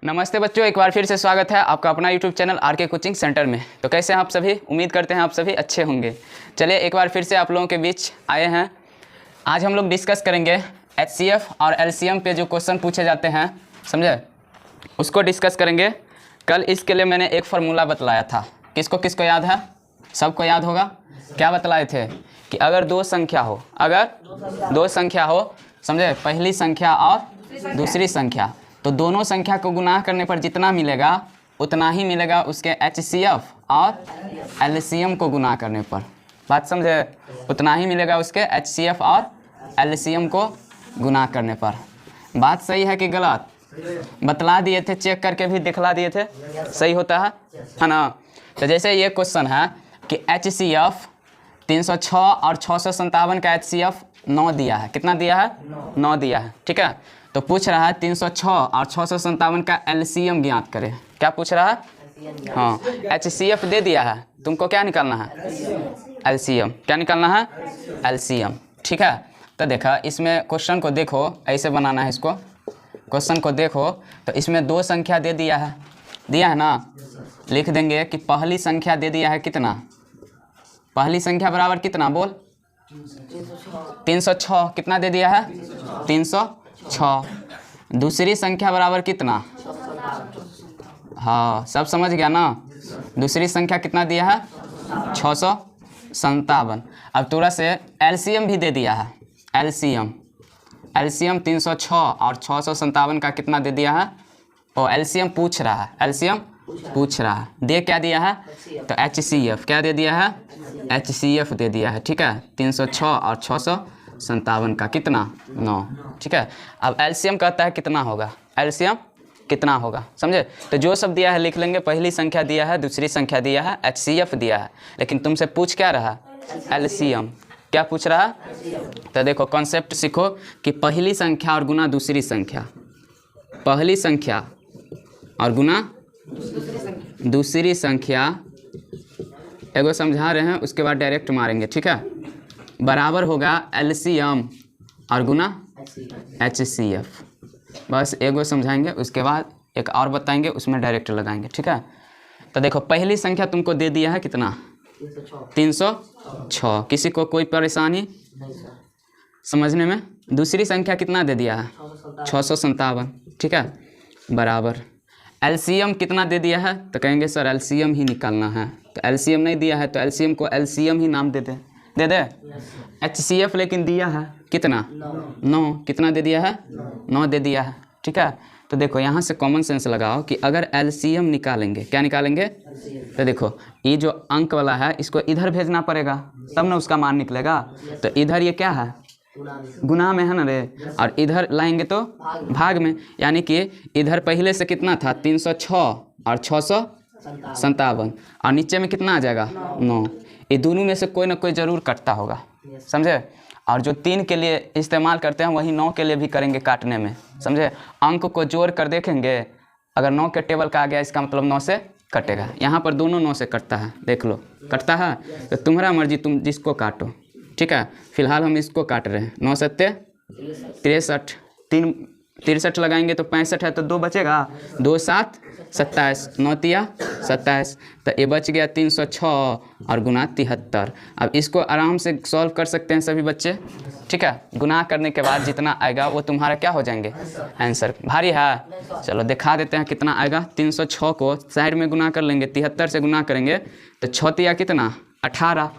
नमस्ते बच्चों, एक बार फिर से स्वागत है आपका अपना यूट्यूब चैनल आर के कोचिंग सेंटर में। तो कैसे हैं आप सभी? उम्मीद करते हैं आप सभी अच्छे होंगे। चलिए एक बार फिर से आप लोगों के बीच आए हैं। आज हम लोग डिस्कस करेंगे HCF और LCM पे जो क्वेश्चन पूछे जाते हैं, समझे, उसको डिस्कस करेंगे। कल इसके लिए मैंने एक फार्मूला बतलाया था। किसको किसको याद है? सबको याद होगा। क्या बतलाए थे कि अगर दो संख्या हो, समझे, पहली संख्या और दूसरी संख्या, तो दोनों संख्या को गुणा करने पर जितना मिलेगा उतना ही मिलेगा उसके HCF और LCM को गुणा करने पर। बात समझे? उतना ही मिलेगा उसके HCF और LCM को गुणा करने पर। बात सही है कि गलत? बतला दिए थे, चेक करके भी दिखला दिए थे। सही होता है ना? तो जैसे ये क्वेश्चन है कि HCF 306 और 657 का HCF 9 दिया है। कितना दिया है? 9 दिया है। ठीक है, तो पूछ रहा है 306 और 657 का LCM ज्ञात करें। क्या पूछ रहा है? हाँ, HCF दे दिया है, तुमको क्या निकालना है? LCM। क्या निकालना है? LCM। ठीक है, तो देखा इसमें क्वेश्चन को देखो, ऐसे बनाना है इसको। क्वेश्चन को देखो तो इसमें दो संख्या दे दिया है ना। लिख देंगे कि पहली संख्या दे दिया है कितना? पहली संख्या बराबर कितना? बोल। 306। कितना दे दिया है? 306। दूसरी संख्या बराबर कितना? हाँ, सब समझ गया ना। दूसरी संख्या कितना दिया है? 657। अब थोड़ा से LCM भी दे दिया है। LCM 306 और 657 का कितना दे दिया है? और LCM पूछ रहा है। LCM पूछ रहा है। दे क्या दिया है? तो HCF। क्या दे दिया है? HCF दे दिया है। ठीक है, 306 और 657 का कितना? 9। ठीक है, अब LCM कहता है कितना होगा? LCM कितना होगा, समझे? तो जो सब दिया है लिख लेंगे। पहली संख्या दिया है, दूसरी संख्या दिया है, HCF दिया है, लेकिन तुमसे पूछ क्या रहा? LCM। क्या पूछ रहा? तो देखो कॉन्सेप्ट सीखो कि पहली संख्या और गुना दूसरी संख्या, पहली संख्या और गुना दूसरी संख्या, एगो समझा रहे हैं, उसके बाद डायरेक्ट मारेंगे। ठीक है, बराबर होगा LCM और गुना HCF। बस एगो समझाएंगे, उसके बाद एक और बताएंगे, उसमें डायरेक्ट लगाएंगे। ठीक है, तो देखो पहली संख्या तुमको दे दिया है कितना? 306। किसी को कोई परेशानी समझने में? दूसरी संख्या कितना दे दिया है? 657। ठीक है, बराबर LCM कितना दे दिया है? तो कहेंगे सर LCM ही निकालना है। तो LCM नहीं दिया है तो LCM को LCM ही नाम दे दे। HCF लेकिन दिया है कितना? 9। कितना दे दिया है? 9 दे दिया है। ठीक है, तो देखो यहाँ से कॉमन सेंस लगाओ कि अगर LCM निकालेंगे, क्या निकालेंगे? तो देखो ये जो अंक वाला है इसको इधर भेजना पड़ेगा, तब ना उसका मान निकलेगा। तो इधर ये क्या है? गुना में है ना रे, और इधर लाएंगे तो भाग में। यानी कि इधर पहले से कितना था? 306 और 657, और नीचे में कितना आ जाएगा? 9। ये दोनों में से कोई ना कोई ज़रूर कटता होगा, समझे? और जो 3 के लिए इस्तेमाल करते हैं वही 9 के लिए भी करेंगे काटने में, समझे? अंक को जोड़ कर देखेंगे, अगर 9 के टेबल का आ गया इसका मतलब 9 से कटेगा। यहाँ पर दोनों 9 से कटता है, देख लो कटता है। तो तुम्हारा मर्जी, तुम जिसको काटो। ठीक है, फिलहाल हम इसको काट रहे हैं। 9 सत्ते 63, 3 63 लगाएंगे तो 65 है, तो 2 बचेगा। 2 7 27, 9 तिया 27, तो ये बच गया 306 और गुना 73। अब इसको आराम से सॉल्व कर सकते हैं सभी बच्चे। ठीक है, गुना करने के बाद जितना आएगा वो तुम्हारा क्या हो जाएंगे? आंसर। भारी है? चलो दिखा देते हैं कितना आएगा। 306 को साइड में गुना कर लेंगे, 73 से गुना करेंगे तो 6 तिया कितना? 18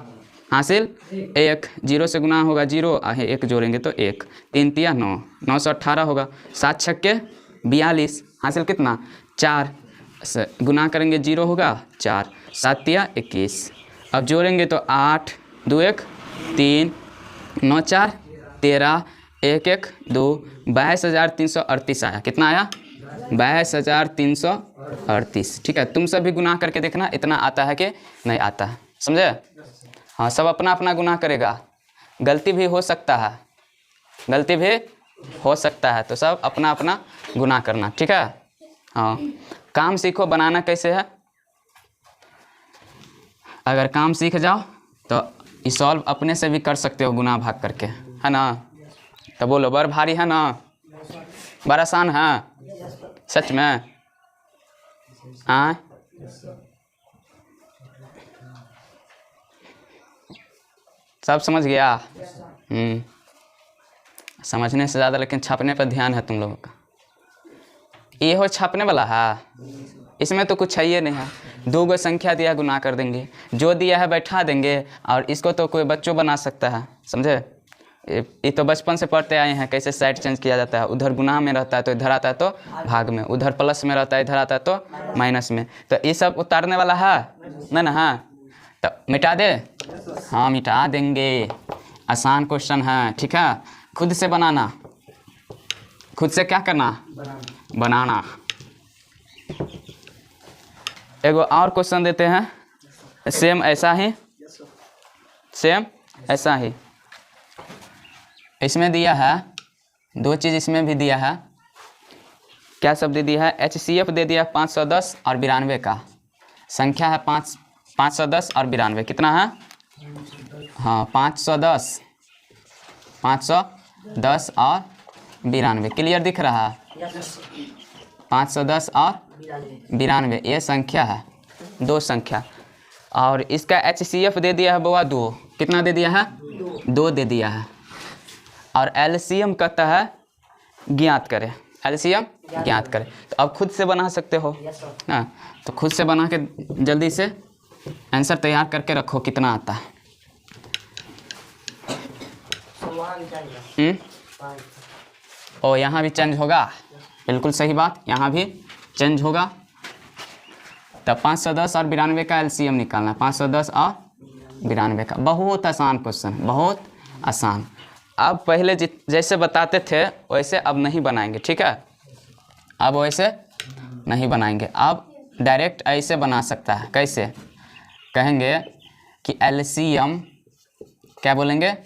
हासिल। 1 0 से गुना होगा 0, 1 जोड़ेंगे तो 1, 3 तिया 9, 9 से 18 होगा। 7 छक्के 42 हासिल कितना? 4 से गुना करेंगे 0 होगा 4, 7 तिया 21। अब जोड़ेंगे तो 8 2 1 3, 9 4 13, 1 1 2, 22,338 आया। कितना आया? 22,338। ठीक है, तुम सब भी गुना करके देखना इतना आता है कि नहीं आता है, समझे? हाँ, सब अपना अपना गुना करेगा। गलती भी हो सकता है, गलती भी हो सकता है, तो सब अपना अपना गुना करना। ठीक है, हाँ। काम सीखो बनाना कैसे है। अगर काम सीख जाओ तो ये सॉल्व अपने से भी कर सकते हो गुना भाग करके, है ना? तो बोलो, बड़ भारी है ना? बड़ा आसान है सच में। हाँ सब समझ गया? समझने से ज़्यादा लेकिन छापने पर ध्यान है तुम लोगों का। ये हो छापने वाला है, इसमें तो कुछ है ही नहीं है। दो गो संख्या दिया गुना कर देंगे, जो दिया है बैठा देंगे, और इसको तो कोई बच्चों बना सकता है, समझे? ये तो बचपन से पढ़ते आए हैं कैसे साइड चेंज किया जाता है। उधर गुना में रहता है तो इधर आता है तो भाग में, उधर प्लस में रहता है इधर आता है तो माइनस में। तो ये सब उतारने वाला है नहीं ना? हाँ तो मिटा दे। हाँ मिटा देंगे, आसान क्वेश्चन है, ठीक है। खुद से बनाना, खुद से क्या करना? बनाना। एगो और क्वेश्चन देते हैं, सेम ऐसा ही, सेम ऐसा ही। इसमें दिया है दो चीज़, इसमें भी दिया है। क्या सब दे दिया है? HCF दे दिया 510 और 92 का। संख्या है 510 और 92। कितना है? हाँ 510 और 92। क्लियर दिख रहा है? 510 और 92 ये संख्या है, दो संख्या। और इसका HCF दे दिया है बुआ 2। कितना दे दिया है? 2 दे दिया है। और LCM कहता है ज्ञात करें, LCM ज्ञात करें। तो अब खुद से बना सकते हो ना, तो खुद से बना के जल्दी से आंसर तैयार करके रखो कितना आता है। ओ यहाँ भी चेंज होगा, बिल्कुल सही बात, यहाँ भी चेंज होगा। तो 510 और 92 का LCM निकालना, 510 और 92 का। बहुत आसान क्वेश्चन, बहुत आसान। अब पहले जैसे बताते थे वैसे अब नहीं बनाएंगे, ठीक है? अब वैसे नहीं बनाएंगे, अब डायरेक्ट ऐसे बना सकता है। कैसे? कहेंगे कि LCM, क्या बोलेंगे?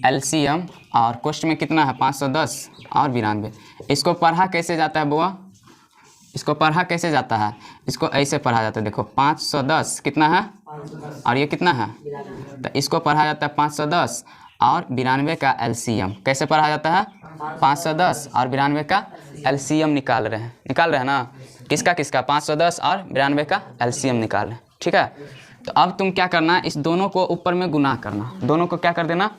LCM और क्वेश्चन में कितना है? 510 और 92। इसको पढ़ा कैसे जाता है बुआ? इसको पढ़ा कैसे जाता है? इसको ऐसे पढ़ा जाता है, देखो 510 कितना है और ये कितना है, तो इसको पढ़ा जाता है 510 और 92 का LCM। कैसे पढ़ा जाता है? 510 और 92 का LCM निकाल रहे हैं ना। किसका किसका? 510 और 92 का LCM निकाल रहे हैं, ठीक है। तो अब तुम क्या करना, इस दोनों को ऊपर में गुना करना, दोनों को क्या कर देना?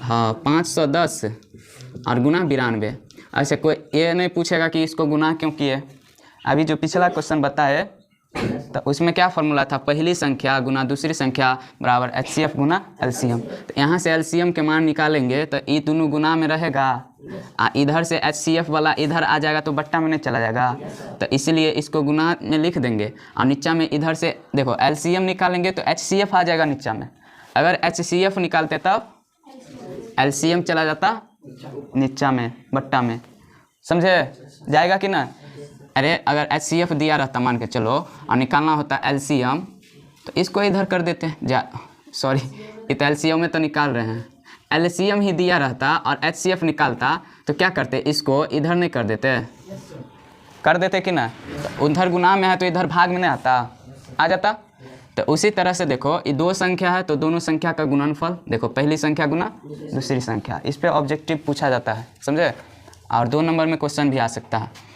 हाँ 510 और गुना 92। ऐसे कोई ये नहीं पूछेगा कि इसको गुना क्यों किए। अभी जो पिछला क्वेश्चन बताए तो उसमें क्या फॉर्मूला था? पहली संख्या गुना दूसरी संख्या बराबर HCF गुना LCM। तो यहाँ से LCM के मान निकालेंगे तो ये दोनों गुना में रहेगा, इधर से HCF वाला इधर आ जाएगा तो बट्टा में नहीं चला जाएगा, तो इसलिए इसको गुना में लिख देंगे। और नीचा में इधर से देखो LCM निकालेंगे तो HCF आ जाएगा नीचा में। अगर HCF निकालते तब LCM चला जाता नीचा में बट्टा में, समझे? जाएगा कि ना? अरे अगर HCF दिया रहता मान के चलो और निकालना होता LCM तो इसको इधर कर देते सॉरी ये तो LCM में तो निकाल रहे हैं, LCM ही दिया रहता और HCF निकालता तो क्या करते? इसको इधर नहीं कर देते, कर देते कि ना? तो उधर गुना में है तो इधर भाग में नहीं आता, आ जाता। तो उसी तरह से देखो ये दो संख्या है तो दोनों संख्या का गुणनफल, देखो पहली संख्या गुना दूसरी संख्या, इस पर ऑब्जेक्टिव पूछा जाता है, समझे? और 2 नंबर में क्वेश्चन भी आ सकता है।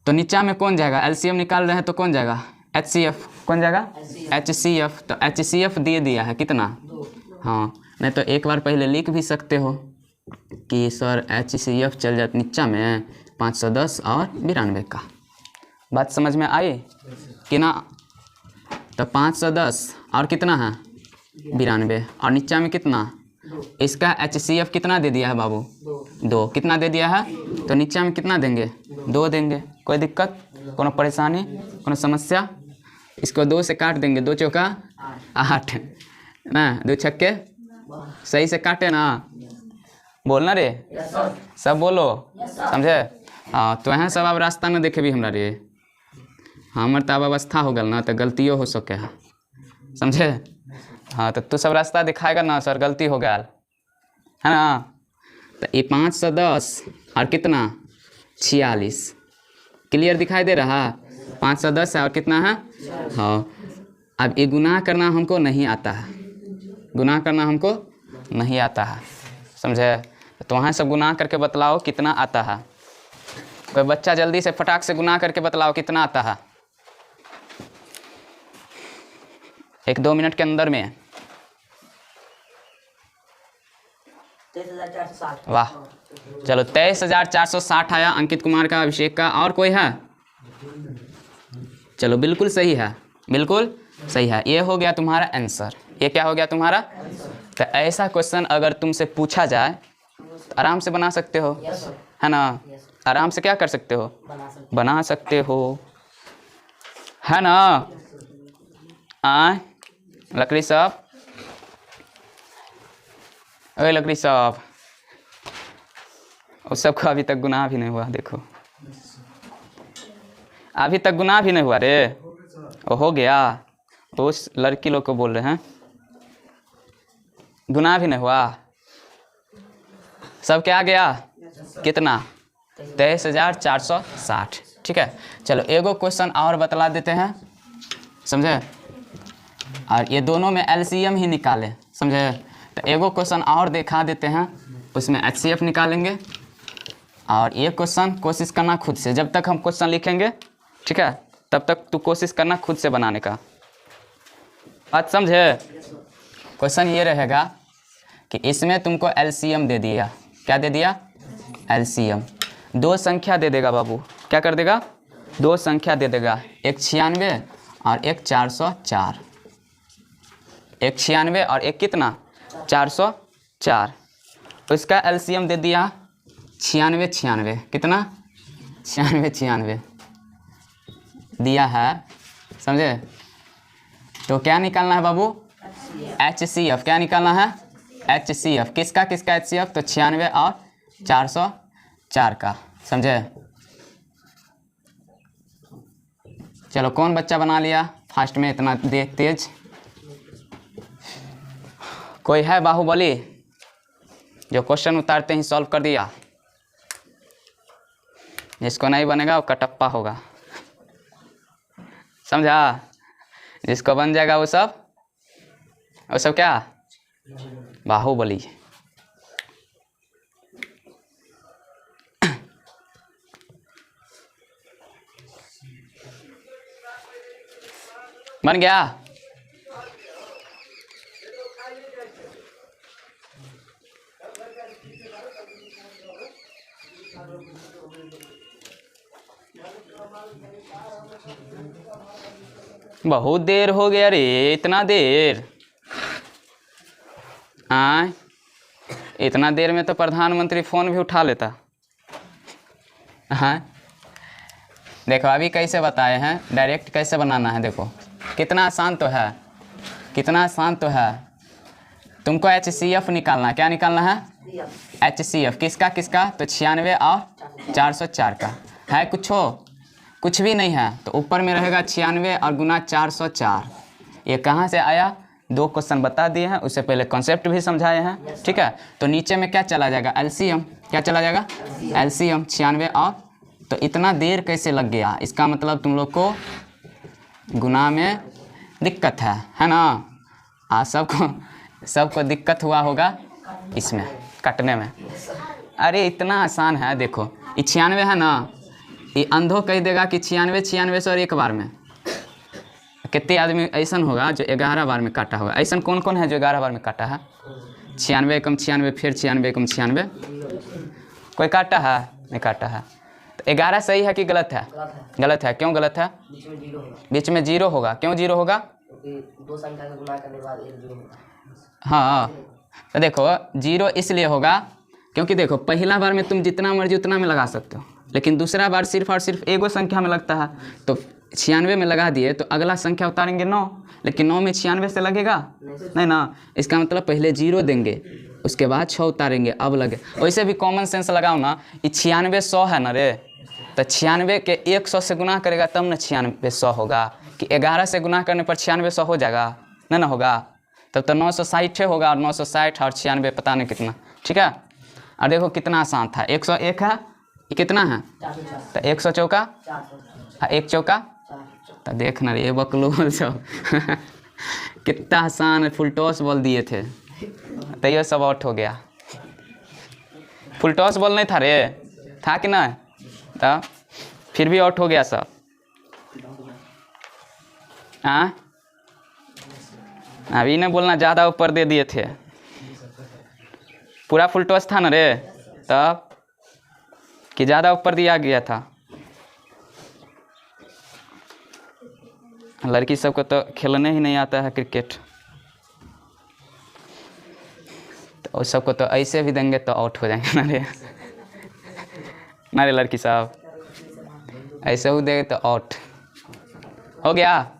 तो नीचा में कौन जाएगा? LCM निकाल रहे हैं तो कौन जाएगा? HCF। कौन जाएगा? HCF। तो HCF दे दिया है कितना? हाँ नहीं तो एक बार पहले लिख भी सकते हो कि सर HCF चल जाता नीचा में 510 और 92 का। बात समझ में आई कि ना? तो 510 और कितना है? 92 और नीचा में कितना? इसका HCF कितना दे दिया है बाबू? 2। कितना दे दिया है? तो नीचा में कितना देंगे? 2 देंगे। कोई दिक्कत, कोनो परेशानी, कोनो समस्या? इसको 2 से काट देंगे, 2 चौका 8 ना, 2 छक्के सही से काटे ना, बोलना रे, सब बोलो, समझे? हाँ तो यहाँ सब अब रास्ता न देखे भी हमरा रे, हमर तो अब अवस्था हो गल ना तो गलतियों हो सके है, समझे? हाँ तो तू सब रास्ता दिखाएगा ना सर गलती हो गया है ना। तो ये 510 और कितना? 46। क्लियर दिखाई दे रहा? 510 है और कितना है? हाँ अब ये गुना करना हमको नहीं आता है, गुना करना हमको नहीं आता है, समझे? तो वहाँ सब गुना करके बतलाओ कितना आता है। कोई बच्चा जल्दी से फटाक से गुना करके बतलाओ कितना आता है। 1-2 मिनट के अंदर में। 23,460। वाह, चलो 23,460 आया अंकित कुमार का, अभिषेक का। और कोई है? चलो बिल्कुल सही है, बिल्कुल सही है। ये हो गया तुम्हारा आंसर। ये क्या हो गया तुम्हारा? तो ऐसा क्वेश्चन अगर तुमसे पूछा जाए तो आराम से बना सकते हो, है ना? आराम से क्या कर सकते हो? बना सकते हो, है ना? लकड़ी साहब, अरे लकड़ी साहब, उस सबका अभी तक गुनाह भी नहीं हुआ। देखो अभी तक गुनाह भी नहीं हुआ रे। वो हो गया, उस लड़की लोग को बोल रहे हैं, गुनाह भी नहीं हुआ। सब क्या आ गया? कितना? 23,460। ठीक है, चलो एगो क्वेश्चन और बतला देते हैं, समझे? और ये दोनों में एलसीएम ही निकाले, समझे? तो एगो क्वेश्चन और दिखा देते हैं, उसमें एचसीएफ निकालेंगे। और ये क्वेश्चन कोशिश करना खुद से, जब तक हम क्वेश्चन लिखेंगे, ठीक है, तब तक तू कोशिश करना खुद से बनाने का। बात समझे? क्वेश्चन ये रहेगा कि इसमें तुमको एलसीएम दे दिया। क्या दे दिया? एलसीएम। 2 संख्या दे देगा बाबू। क्या कर देगा? 2 संख्या दे देगा, एक 96 और एक 404। एक 96 और एक कितना? 404। उसका एलसीएम दे दिया 96। कितना? 96 दिया है, समझे? तो क्या निकालना है बाबू? HCF। क्या निकालना है? HCF। किसका किसका HCF? तो 96 और 404 का, समझे? चलो कौन बच्चा बना लिया फास्ट में इतना तेज? कोई है बाहुबली जो क्वेश्चन उतारते ही सॉल्व कर दिया? जिसको नहीं बनेगा वो कटप्पा होगा, समझा? जिसको बन जाएगा वो सब क्या? बाहुबली। बन गया? बहुत देर हो गया रे, इतना देर? इतना देर में तो प्रधानमंत्री फ़ोन भी उठा लेता। हाँ, देखो अभी कैसे बताए हैं, डायरेक्ट कैसे बनाना है। देखो कितना आसान तो है, कितना आसान तो है। तुमको HCF निकालना है। क्या निकालना है? HCF। किसका किसका? तो 96 और 404 का है। कुछ भी नहीं है, तो ऊपर में रहेगा 96 और गुना 404। ये कहाँ से आया? 2 क्वेश्चन बता दिए हैं, उससे पहले कॉन्सेप्ट भी समझाए हैं, ठीक है? तो नीचे में क्या चला जाएगा? एलसीएम। क्या चला जाएगा? एलसीएम 96 और, तो इतना देर कैसे लग गया? इसका मतलब तुम लोग को गुना में दिक्कत है ना? सबको दिक्कत हुआ होगा इसमें कटने में। अरे इतना आसान है। देखो ये 96 है ना, ये अंधो कह देगा कि 96 और एक बार में। कितने आदमी ऐसा होगा जो 11 बार में काटा होगा? ऐसा कौन कौन है जो 11 बार में काटा है? 96 कम 96 फिर 96 कम 96। कोई काटा है? नहीं काटा है। तो 11 सही है कि गलत है? गलत है। क्यों गलत है? बीच में 0 होगा। क्यों 0 होगा? 2 संख्या का गुना करने के बाद 1 0 होगा। हाँ, तो देखो 0 इसलिए होगा क्योंकि देखो पहला बार में तुम जितना मर्जी उतना में लगा सकते हो, लेकिन दूसरा बार सिर्फ और सिर्फ एगो संख्या में लगता है। तो 96 में लगा दिए तो अगला संख्या उतारेंगे 9, लेकिन 9 में 96 से लगेगा नहीं ना। इसका मतलब पहले 0 देंगे, उसके बाद 6 उतारेंगे, अब लगे। वैसे भी कॉमन सेंस लगाओ ना, ये 96 100 है ना रे, तो 96 के 100 से गुना करेगा तब ना 96 100 होगा, कि 11 से गुना करने पर 96 100 हो जाएगा? नहीं ना होगा। तब तो 960 होगा, और 960 और 96 पता नहीं कितना, ठीक है? और देखो कितना आसान था। 101 है, ये कितना है? तो 100 चौका 1 चौका, तो देखना रे बकलोल सब कितना आसान है। फुल टॉस बोल दिए थे तो ये सब आउट हो गया। फुल टॉस बॉल नहीं था रे, था कि नहीं? तो फिर भी आउट हो गया सब। हाँ अभी नहीं बोलना ज़्यादा ऊपर दे दिए थे। पूरा फुल टॉस था ना रे, तब कि ज़्यादा ऊपर दिया गया था। लड़की सबको तो खेलने ही नहीं आता है क्रिकेट, तो उस सबको तो ऐसे भी देंगे तो आउट हो जाएंगे ना रे लड़की साहब, ऐसे ही देंगे तो आउट हो गया।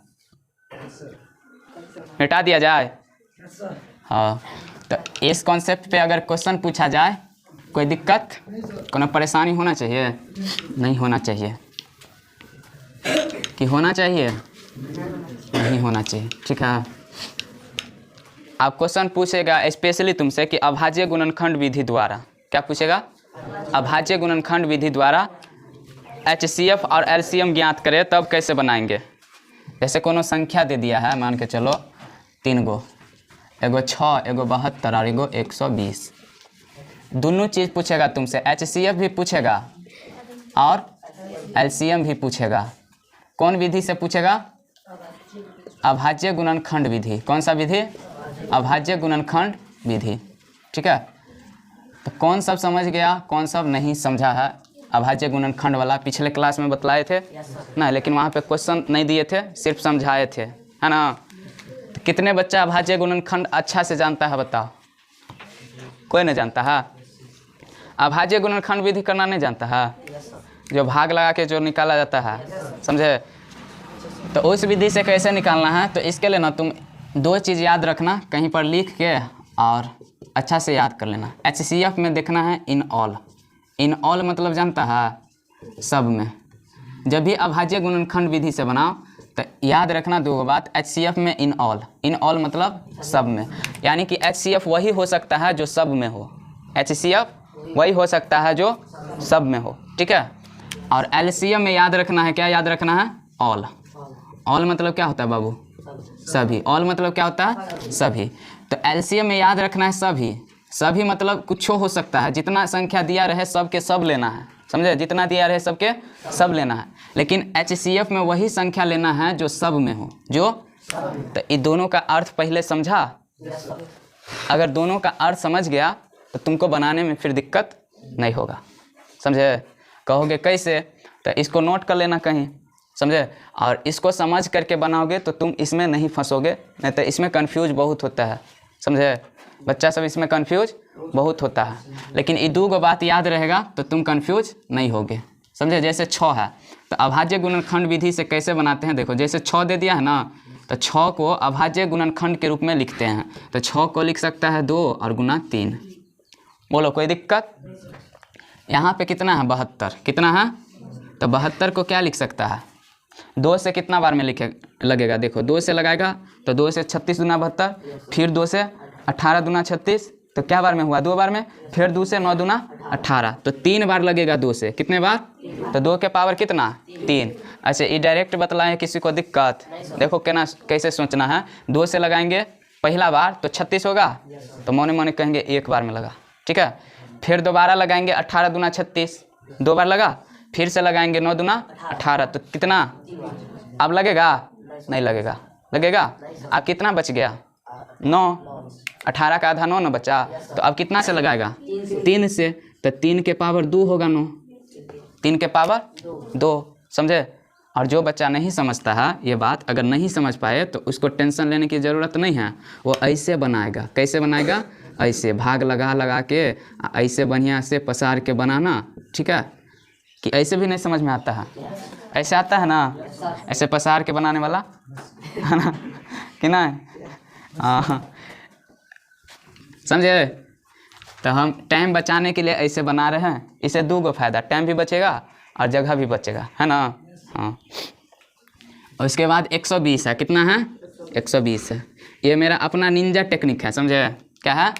मिटा दिया जाए। हाँ, तो इस कॉन्सेप्ट पे अगर क्वेश्चन पूछा जाए, कोई दिक्कत, कोनो परेशानी होना चाहिए? नहीं होना चाहिए। कि होना चाहिए? नहीं होना चाहिए। ठीक है, आप क्वेश्चन पूछेगा स्पेशली तुमसे कि अभाज्य गुणनखंड विधि द्वारा, क्या पूछेगा? अभाज्य गुणनखंड विधि द्वारा HCF और LCM ज्ञात करें तब कैसे बनाएंगे। जैसे कोनो संख्या दे दिया है, मान के चलो 3 गो, एगो 6, एगो 72 और एगो 120। दोनों चीज़ पूछेगा तुमसे, HCF भी पूछेगा और LCM भी पूछेगा। कौन विधि से पूछेगा? अभाज्य गुणनखंड विधि। कौन सा विधि? अभाज्य गुणनखंड विधि। ठीक है, तो कौन सब समझ गया, कौन सब नहीं समझा है अभाज्य गुणनखंड वाला? पिछले क्लास में बतलाए थे ना, लेकिन वहाँ पे क्वेश्चन नहीं दिए थे, सिर्फ समझाए थे, है ना। तो कितने बच्चा अभाज्य गुणनखंड अच्छा से जानता है बताओ? कोई नहीं जानता है। अभाज्य गुणनखंड विधि करना नहीं जानता है, जो भाग लगा के जो निकाला जाता है, समझे। तो उस विधि से कैसे निकालना है, तो इसके लिए ना तुम 2 चीज़ याद रखना, कहीं पर लिख के और अच्छा से याद कर लेना। HCF में देखना है इन ऑल। इन ऑल मतलब जानता है? सब में। जब भी अभाज्य गुणनखंड विधि से बनाओ तो याद रखना 2 बात। HCF में इन ऑल। इन ऑल मतलब सब में, यानी कि HCF वही हो सकता है जो सब में हो। HCF वही हो सकता है जो सब में हो। ठीक है, और LCM में याद रखना है, क्या याद रखना है? ऑल। ऑल मतलब क्या होता है बाबू? सभी। ऑल मतलब क्या होता है? सभी। तो LCM में याद रखना है सभी। सभी मतलब कुछ हो सकता है, जितना संख्या दिया रहे सब के सब लेना है, समझे। जितना दिया रहे सबके सब लेना है। लेकिन HCF में वही संख्या लेना है जो सब में हो, जो। तो ये दोनों का अर्थ पहले समझा? अगर दोनों का अर्थ समझ गया तो तुमको बनाने में फिर दिक्कत नहीं होगा, समझे। कहोगे कैसे, तो इसको नोट कर लेना कहीं, समझे। और इसको समझ करके बनाओगे तो तुम इसमें नहीं फंसोगे, नहीं तो इसमें कंफ्यूज बहुत होता है, समझे। बच्चा सब इसमें कंफ्यूज बहुत होता है, लेकिन ये 2 बात याद रहेगा तो तुम कंफ्यूज नहीं होगे, समझे। जैसे 6 है, तो अभाज्य गुणनखंड विधि से कैसे बनाते हैं, देखो। जैसे 6 दे दिया है ना, तो 6 को अभाज्य गुणनखंड के रूप में लिखते हैं। तो 6 को लिख सकता है 2 और गुना 3। बोलो कोई दिक्कत? यहाँ पे कितना है? 72। कितना है? तो 72 को क्या लिख सकता है? 2 से कितना बार में लिखे लगेगा? देखो 2 से लगाएगा तो 2 से 36 दूना 72, फिर 2 से 18 दूना 36, तो क्या बार में हुआ? 2 बार में। फिर 2 से 9 दूना 18, तो 3 बार लगेगा 2 से। कितने बार? तो 2 के पावर कितना? 3। अच्छा, ये डायरेक्ट बतलाएं, किसी को दिक्कत? देखो कैसे सोचना है। 2 से लगाएंगे पहला बार तो 36 होगा, तो मौने मौने कहेंगे 1 बार में लगा। ठीक है, फिर दोबारा लगाएंगे 18 दूना 36, 2 बार लगा। फिर से लगाएंगे 9 दूना 18, तो कितना? अब लगेगा? नहीं लगेगा। लगेगा? अब कितना बच गया? 9। 18 का आधा 9 ना बचा, तो अब कितना से लगाएगा? 3 से। तो 3 के पावर 2 होगा 9। 3 के पावर 2, समझे। और जो बच्चा नहीं समझता है ये बात, अगर नहीं समझ पाए तो उसको टेंशन लेने की ज़रूरत नहीं है। वो ऐसे बनाएगा। कैसे बनाएगा? ऐसे भाग लगा के ऐसे बढ़िया से पसार के बनाना। ठीक है, कि ऐसे भी नहीं समझ में आता है? ऐसे आता है ना, ऐसे पसार के बनाने वाला, है ना, कि नहीं? हाँ, समझे। तो हम टाइम बचाने के लिए ऐसे बना रहे हैं। इससे 2 फायदा, टाइम भी बचेगा और जगह भी बचेगा, है ना। हाँ, और उसके बाद 120 है। कितना है? 120 है। ये मेरा अपना निंजा टेक्निक है, समझे। क्या है?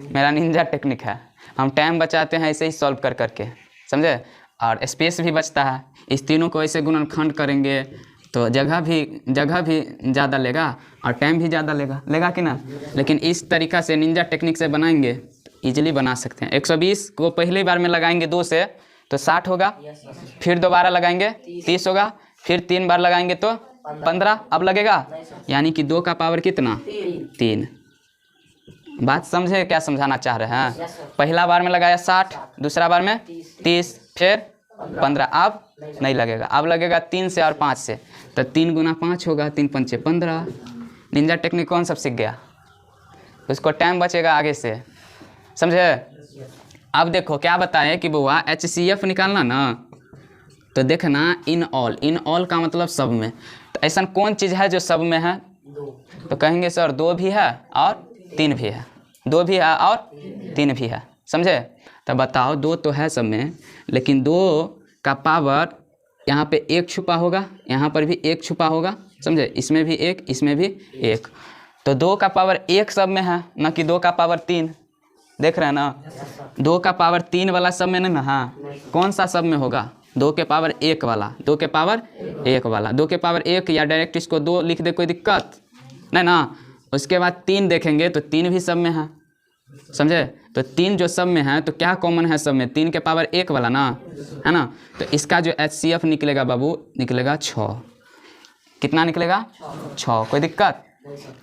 मेरा निंजा टेक्निक है। हम टाइम बचाते हैं ऐसे ही सॉल्व कर करके, समझे। और स्पेस भी बचता है। इस तीनों को ऐसे गुणनखंड करेंगे तो जगह भी ज़्यादा लेगा और टाइम भी ज़्यादा लेगा कि ना। लेकिन इस तरीक़ा से निंजा टेक्निक से बनाएंगे तो ईजिली बना सकते हैं। 120 को पहली बार में लगाएंगे 2 से तो 60 होगा, फिर दोबारा लगाएंगे 30 होगा, फिर 3 बार लगाएंगे तो 15 अब लगेगा, यानी कि 2 का पावर कितना 3। बात समझे क्या समझाना चाह रहे हैं? पहला बार में लगाया 60, दूसरा बार में 30, फिर 15, अब नहीं लगेगा, अब लगेगा 3 से और 5 से, तो 3 गुना 5 होगा, 3 पंचे 15। निंजा टेक्निक कौन सब सीख गया? उसको टाइम बचेगा आगे से, समझे? अब देखो क्या बताए कि बुआ HCF निकालना ना, तो देखना इन ऑल का मतलब सब में, तो ऐसा कौन चीज़ है जो सब में है? तो कहेंगे सर 2 भी है और 3 भी है, 2 भी है और 3 भी है, समझे? तो बताओ 2 तो है सब में, लेकिन 2 का पावर यहाँ पे 1 छुपा होगा, यहाँ पर भी 1 छुपा होगा, समझे? इसमें भी 1, इसमें भी 1, तो 2 का पावर 1 सब में है, न कि 2 का पावर 3। देख रहे हैं ना? 2 का पावर 3 वाला सब में नहीं ना है, कौन सा सब में होगा? 2 के पावर 1 वाला, 2 के पावर 1 वाला, 2 के पावर 1, या डायरेक्ट इसको 2 लिख दे, कोई दिक्कत नहीं ना। उसके बाद 3 देखेंगे तो 3 भी सब में है, समझे? तो 3 जो सब में है तो क्या कॉमन है सब में? 3 के पावर 1 वाला ना, है ना? तो इसका जो HCF निकलेगा बाबू, निकलेगा 6। कितना निकलेगा? 6। कोई दिक्कत?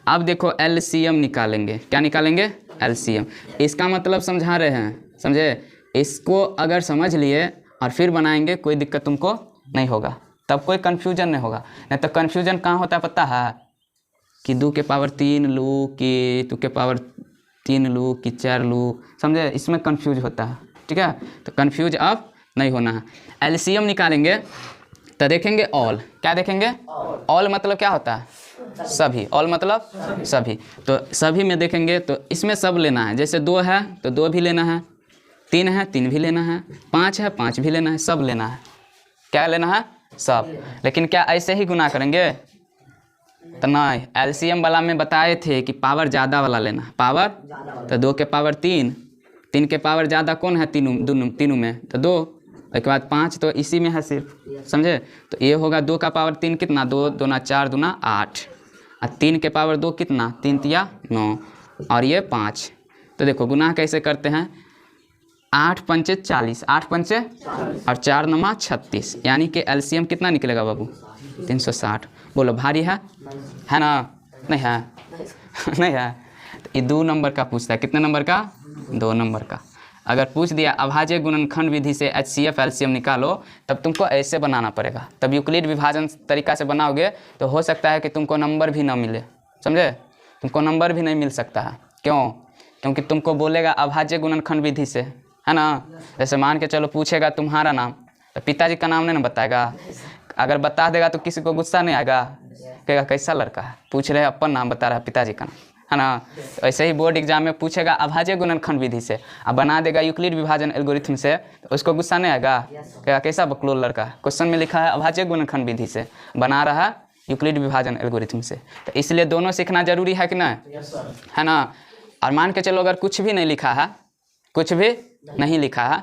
अब देखो LCM निकालेंगे, क्या निकालेंगे? LCM। इसका मतलब समझा रहे हैं, समझे? इसको अगर समझ लिए और फिर बनाएंगे, कोई दिक्कत तुमको नहीं होगा, तब कोई कन्फ्यूजन नहीं होगा। नहीं तो कन्फ्यूजन कहाँ होता है पता है? कि 2 के पावर 3 लूँ कि 2 के पावर 3 लूँ कि 4 लूँ, समझे? इसमें कन्फ्यूज होता है, ठीक है? तो कन्फ्यूज अब नहीं होना है। LCM निकालेंगे तो देखेंगे ऑल, क्या देखेंगे? ऑल मतलब क्या होता है? सभी। ऑल मतलब सभी, तो सभी में देखेंगे तो इसमें सब लेना है, जैसे 2 है तो 2 भी लेना है, 3 है 3 भी लेना है, 5 है 5 भी लेना है, सब लेना है। क्या लेना है? सब। लेकिन क्या ऐसे ही गुना करेंगे? तो नहीं, LCM वाला में बताए थे कि पावर ज़्यादा वाला लेना, पावर तो 2 के पावर 3, 3 के पावर ज़्यादा कौन है? तीनों में तो 2, उसके बाद 5 तो इसी में है सिर्फ, समझे? तो ये होगा 2 का पावर 3 कितना? 2 दूना 4 दूना 8, और 3 के पावर 2 कितना? 3 तिया 9, और ये 5। तो देखो गुना कैसे करते हैं? 8 पंचे 40, 8 पंचे और 4 नमा 36, यानी कि LCM कितना निकलेगा बाबू? 360। बोलो भारी है ना? नहीं है? नहीं है? तो ये 2 नंबर का पूछता है, कितने नंबर का? 2 नंबर का। अगर पूछ दिया अभाज्य गुणनखंड विधि से HCF LCM निकालो, तब तुमको ऐसे बनाना पड़ेगा, तब यूक्लिड विभाजन तरीका से बनाओगे तो हो सकता है कि तुमको नंबर भी ना मिले, समझे? तुमको नंबर भी नहीं मिल सकता है। क्यों? क्योंकि तुमको बोलेगा अभाज्य गुणनखंड विधि से, है ना? जैसे मान के चलो पूछेगा तुम्हारा नाम, तो पिताजी का नाम नहीं ना बताएगा। अगर बता देगा तो किसी को गुस्सा नहीं आएगा, कहेगा कैसा लड़का है, पूछ रहे अपन नाम बता रहा है पिताजी का नाम, है ना? तो ऐसे ही बोर्ड एग्जाम में पूछेगा अभाज्य गुणनखंड विधि से, अब बना देगा यूक्लिड विभाजन एल्गोरिथम से, तो उसको गुस्सा नहीं आएगा, कहेगा कैसा बकलोल लड़का है, क्वेश्चन में लिखा है अभाज्य गुणनखंड विधि से, बना रहा है यूक्लिड विभाजन एल्गोरिथम से। तो इसलिए दोनों सीखना जरूरी है कि नहीं, है ना? और मान के चलो अगर कुछ भी नहीं लिखा है, कुछ भी नहीं लिखा है,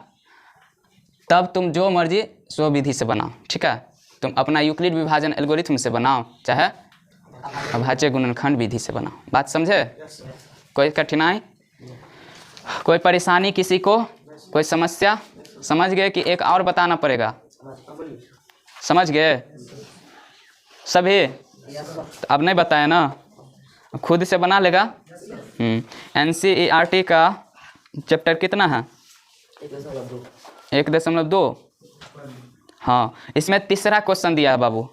तब तुम जो मर्जी सो विधि से बनाओ, ठीक है? तुम अपना यूक्लिड विभाजन एल्गोरिथम से बनाओ, चाहे अभाज्य गुणनखंड विधि से बनाओ। बात समझे? कोई कठिनाई, कोई परेशानी किसी को, कोई समस्या? समझ गए कि एक और बताना पड़ेगा? समझ गए सभी? तो अब नहीं बताया ना, खुद से बना लेगा। NCERT का चैप्टर कितना है? 1.2। हाँ, इसमें तीसरा क्वेश्चन दिया है बाबू।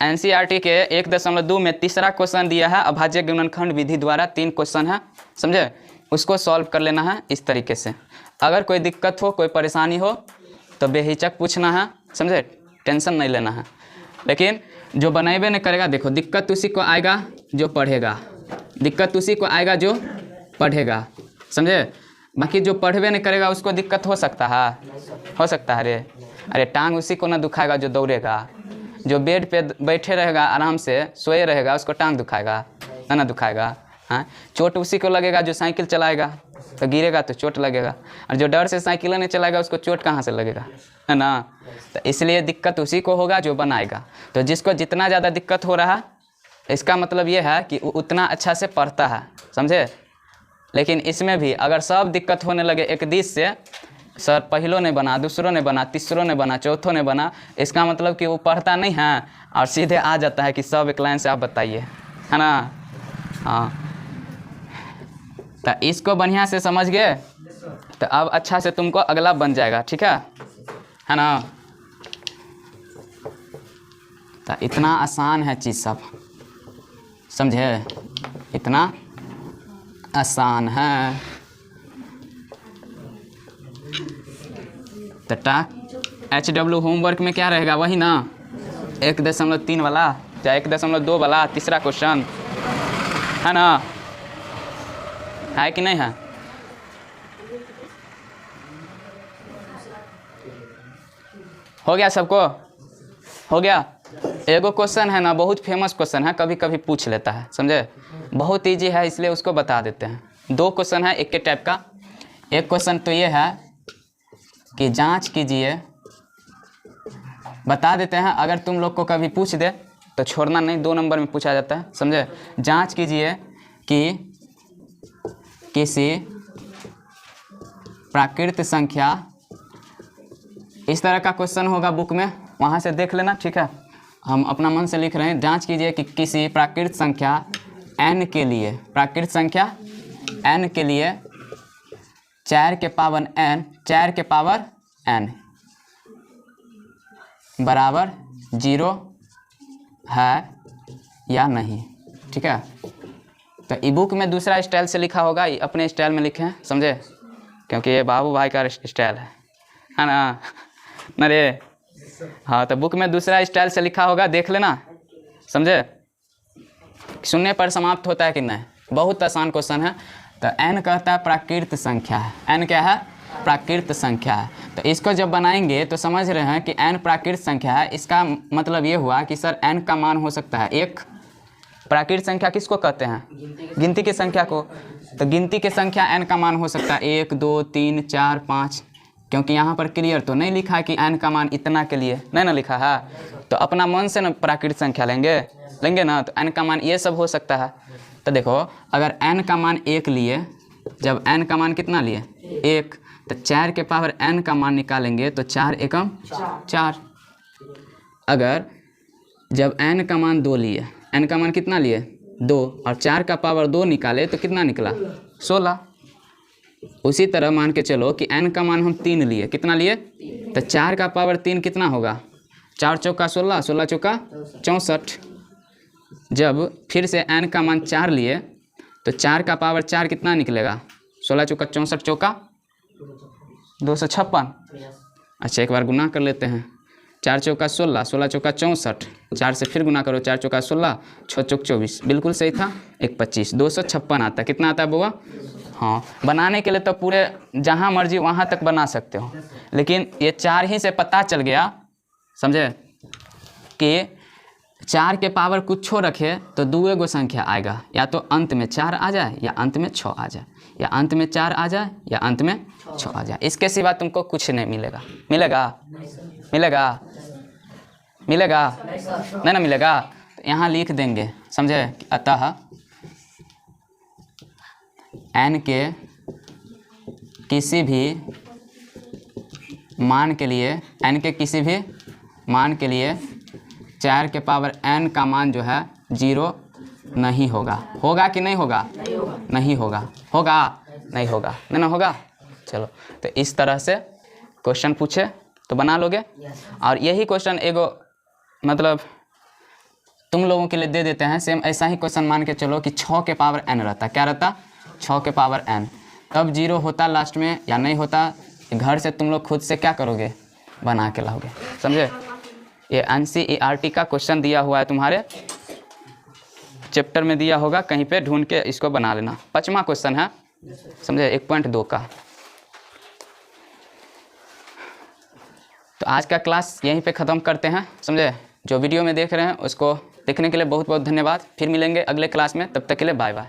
NCERT के 1.2 में तीसरा क्वेश्चन दिया है, अभाज्य गुणनखंड विधि द्वारा 3 क्वेश्चन है, समझे? उसको सॉल्व कर लेना है इस तरीके से। अगर कोई दिक्कत हो, कोई परेशानी हो तो बेहिचक पूछना है, समझे? टेंशन नहीं लेना है। लेकिन जो बनाएबे नहीं करेगा, देखो दिक्कत उसी को आएगा जो पढ़ेगा, दिक्कत उसी को आएगा जो पढ़ेगा, समझे? बाकी जो पढ़वे नहीं करेगा उसको दिक्कत हो सकता है? हो सकता है रे? अरे टांग उसी को ना दुखाएगा जो दौड़ेगा, जो बेड पे बैठे रहेगा आराम से सोए रहेगा उसको टांग दुखाएगा ना दुखाएगा? हाँ, चोट उसी को लगेगा जो साइकिल चलाएगा, तो गिरेगा तो चोट लगेगा, और जो डर से साइकिल नहीं चलाएगा उसको चोट कहाँ से लगेगा, है ना? तो इसलिए दिक्कत उसी को होगा जो बनाएगा। तो जिसको जितना ज़्यादा दिक्कत हो रहा, इसका मतलब ये है कि वो उतना अच्छा से पढ़ता है, समझे? लेकिन इसमें भी अगर सब दिक्कत होने लगे एक दिस से, सर पहलो नहीं बना, दूसरों ने बना, तीसरों ने बना, चौथों ने बना, इसका मतलब कि वो पढ़ता नहीं है और सीधे आ जाता है कि सब एक लाइन से आप बताइए, है ना। हाँ, तो इसको बढ़िया से समझ गए तो अब अच्छा से तुमको अगला बन जाएगा, ठीक है ना। तो इतना आसान है चीज़ सब, समझे, इतना आसान है। तो HW होमवर्क में क्या रहेगा, वही ना 1.3 वाला या 1.2 वाला तीसरा क्वेश्चन, है ना, है कि नहीं है। हो गया सबको, हो गया। एगो क्वेश्चन है ना, बहुत फेमस क्वेश्चन है, कभी कभी पूछ लेता है, समझे, बहुत इजी है इसलिए उसको बता देते हैं। 2 क्वेश्चन है एक के टाइप का। एक क्वेश्चन तो ये है कि जांच कीजिए, बता देते हैं, अगर तुम लोग को कभी पूछ दे तो छोड़ना नहीं, 2 नंबर में पूछा जाता है, समझे। जांच कीजिए कि किसी प्राकृत संख्या, इस तरह का क्वेश्चन होगा बुक में, वहाँ से देख लेना, ठीक है। हम अपना मन से लिख रहे हैं, जांच कीजिए कि किसी प्राकृत संख्या n के लिए, प्राकृत संख्या n के लिए 4 के पावर n बराबर 0 है या नहीं, ठीक है। तो ई बुक में दूसरा स्टाइल से लिखा होगा, अपने स्टाइल में लिखें, समझे, क्योंकि ये बाबू भाई का स्टाइल है ना, रे। हाँ, तो बुक में दूसरा स्टाइल से लिखा होगा, देख लेना, समझे। सुनने पर समाप्त होता है कि नहीं, बहुत आसान क्वेश्चन है। तो n कहता है प्राकृत संख्या है, n क्या है, प्राकृत संख्या है। तो इसको जब बनाएंगे तो समझ रहे हैं कि n प्राकृत संख्या है, इसका मतलब ये हुआ कि सर n का मान हो सकता है एक। प्राकृत संख्या किसको कहते हैं, गिनती की संख्या को। तो गिनती की संख्या n का मान हो सकता है 1 2 3 4 5, क्योंकि यहाँ पर क्लियर तो नहीं लिखा है कि n का मान इतना के लिए, नहीं ना लिखा है, तो अपना मन से ना प्राकृत संख्या लेंगे ना, तो n का मान ये सब हो सकता है। तो देखो, अगर n का मान 1 लिए, जब n का मान कितना लिए 1, तो 4 के पावर n का मान निकालेंगे तो 4 एकम 4। अगर जब n का मान 2 लिए, n का मान कितना लिए 2, और 4 का पावर 2 निकाले तो कितना निकला 16। उसी तरह मान के चलो कि n का मान हम 3 लिए, कितना लिए, तो 4 का पावर 3 कितना होगा, 4 चौका 16, 16 चौका 64। जब फिर से n का मान 4 लिए तो 4 का पावर 4 कितना निकलेगा, 16 चौका 64 चौका 256। अच्छा, एक बार गुना कर लेते हैं, 4 चौका 16, 16 चौका 64, 4 से फिर गुना करो, 4 चौका 16, 6 चौक 24, बिल्कुल सही था, 1 25, 256 आता है। कितना आता है बुआ। हाँ, बनाने के लिए तो पूरे जहाँ मर्जी वहाँ तक बना सकते हो, लेकिन ये 4 ही से पता चल गया, समझे, कि 4 के पावर कुछ रखे तो 2 गो संख्या आएगा, या तो अंत में 4 आ जाए या अंत में 6 आ जाए, या अंत में 4 आ जाए या अंत में 6 आ जाए। इसके सिवा तुमको कुछ नहीं मिलेगा। मिलेगा नहीं ना मिलेगा, तो यहाँ लिख देंगे, समझे। अतः n के किसी भी मान के लिए, n के किसी भी मान के लिए 4 के पावर n का मान जो है 0 नहीं होगा। होगा कि नहीं होगा, नहीं होगा, होगा नहीं होगा, नहीं ना होगा। चलो, तो इस तरह से क्वेश्चन पूछे तो बना लोगे। और यही क्वेश्चन एगो मतलब तुम लोगों के लिए दे देते हैं, सेम ऐसा ही क्वेश्चन मान के चलो कि 6 के पावर n रहता, क्या रहता, 6 के पावर n, तब 0 होता लास्ट में या नहीं होता, घर से तुम लोग खुद से क्या करोगे, बना के लाओगे, समझे। ये NCERT का क्वेश्चन दिया हुआ है, तुम्हारे चैप्टर में दिया होगा, कहीं पे ढूंढ के इसको बना लेना। 5वां क्वेश्चन है, समझे, 1.2 का। तो आज का क्लास यहीं पे ख़त्म करते हैं, समझे। जो वीडियो में देख रहे हैं उसको देखने के लिए बहुत बहुत धन्यवाद। फिर मिलेंगे अगले क्लास में, तब तक के लिए बाय बाय।